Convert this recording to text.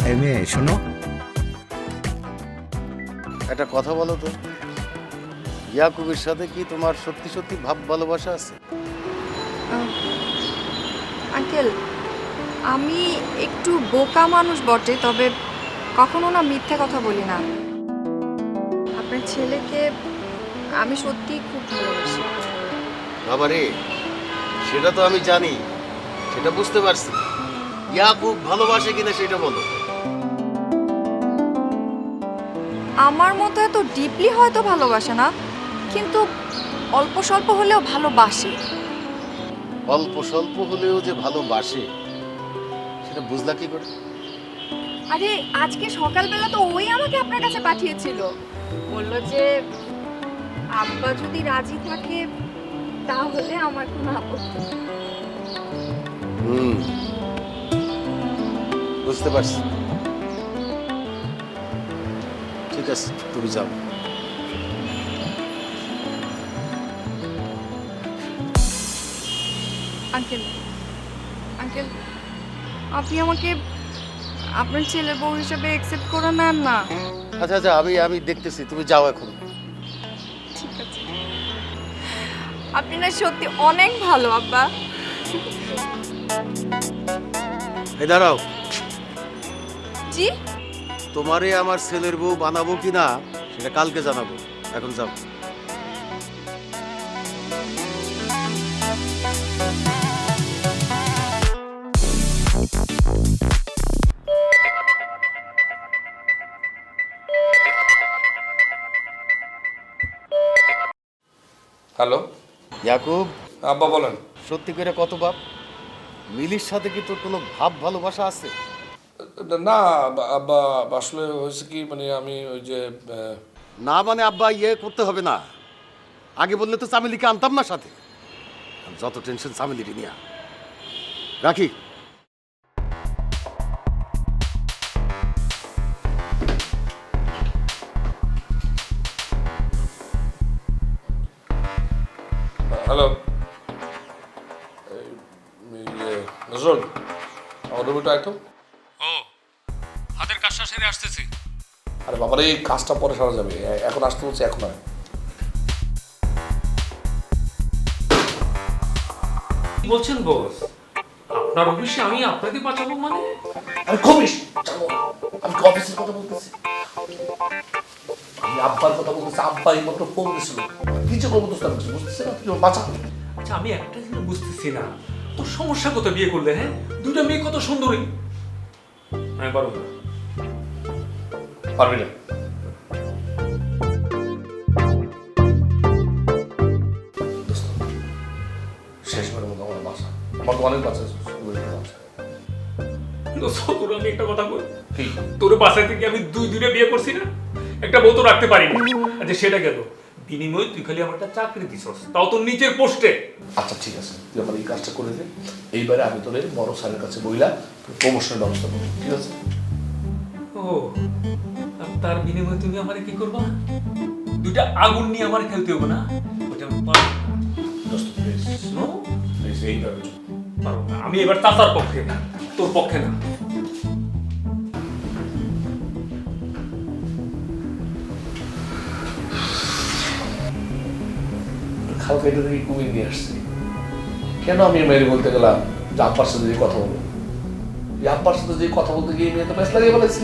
এই মেয়ে শোনো, একটা কথা বলো তো, ইয়াকুবের সাথে কি তোমার সত্যি সত্যি ভাব ভালোবাসা আছে? আঙ্কেল, আমি একটু বোকা মানুষ বটে, তবে কখনো না মিথ্যে কথা বলি না। আপনার ছেলেকে আমি সত্যিই খুব ভালোবাসি। বাবা রে, সেটা তো আমি জানি, সেটা বুঝতে পারছি। ইয়াকুব ভালোবাসে কিনা সেটা বলো। আমার মতো এত ডিপলি হয়তো ভালোবাসে না, কিন্তু অল্প স্বল্প হলেও ভালোবাসে। অল্প স্বল্প হলেও যে ভালোবাসে সেটা বুঝলা কি করে? আরে আজকে সকালবেলা তো ওই আমাকে আপনার কাছে পাঠিয়েছিল, বললো যে আব্বা যদি রাজি থাকে তাহলে আমার কোনো আপত্তি নেই। বুঝতে পারছি। ঠিক আছে, তুমি যাও। আঙ্কেল, আঙ্কেল, আপনি আমাকে আপনার ছেলের বউ হিসেবে অ্যাকসেপ্ট করে নেন না। আচ্ছা আচ্ছা, আমি দেখতেছি, তুমি যাও এখন। ঠিক আছে, আপনি না সত্যি অনেক ভালো আব্বা। এই দাঁড়াও, জি? তোমারে আমার ছেলের বউ বানাবো কিনা সেটা কালকে জানাবো, এখন যাও। হ্যালো, ইয়াকুব, আব্বা বলেন। সত্যি করে কত বাপ, মিলির সাথে কি তোর কোনো ভাব ভালোবাসা আছে? না আব্বা, আসলে হয়েছে কি, মানে আমি ওই যে না মানে আব্বা, ইয়ে করতে হবে না। আগে বললে তো চামেলিকে আনতাম না সাথে। যত টেনশন চামেলিকে নিয়ে। রাখি। হ্যালো, নজরুল, আমার রুবিটা একটু। ও, হাতের কাজটা সেরে আসতেছি। আরে বাবার, এই কাজটা পরে সারা যাবে, এখন আসতে হচ্ছে, এখন নয়। কি বলছেন বস? আপনার অফিসে আমি আপনাকে বাঁচাবো মানে? আরে কমিস, আমি কি অফিসের কথা বলতেছি? আমি আব্বার কথা বলতেছি। আব্বা এই মাত্র ফোন দিয়েছিল, কিছু করবো তো বুঝতেছি না, তুই বাঁচা। আচ্ছা, আমি একটা জিনিস বুঝতেছি না, তোর সমস্যা কত বিয়ে করলে? হ্যাঁ, দুইটা মেয়ে কত সুন্দরী। আমি পারবো না। পারবি না। শেষবারের মতো আমার বাসা, আমার তো অনেক বাচ্চা আছে। তোর আমি একটা কথা বল, কি? তোর বাসায় থেকে আমি দুইটা বিয়ে করছি না, একটা বউ তো রাখতে পারিনি। আচ্ছা সেটা গেল, বিনিময়ে তুই খালি আমার একটা চাকরি দিছস, তাও তোর নিচের পোস্টে। আচ্ছা ঠিক আছে, তুই আমার এই কাজটা করে দে। এইবারে আমি তোর বড় স্যারের কাছে বইলা প্রমোশনের ব্যবস্থা করবো, ঠিক আছে? ও, আর তার বিনিময়ে তুমি আমারে কি করবা? দুইটা আগুন নিয়ে আমার খেলতে হবে না? ওটা আমি পারবো না। দোস্ত প্লিজ, No? প্লিজ এইভাবে চল। পারবো না। আমি এবার চাচার পক্ষে, তোর পক্ষে না। খাল কেটে থেকে কুমির নিয়ে আসছি। কেন আমি মেয়ের বলতে গেলাম যে আব্বার সাথে যে কথা বলবো, এই আব্বার সাথে যে কথা বলতে গিয়ে মেয়ে তো ব্যস্ত লাগিয়ে বলেছি।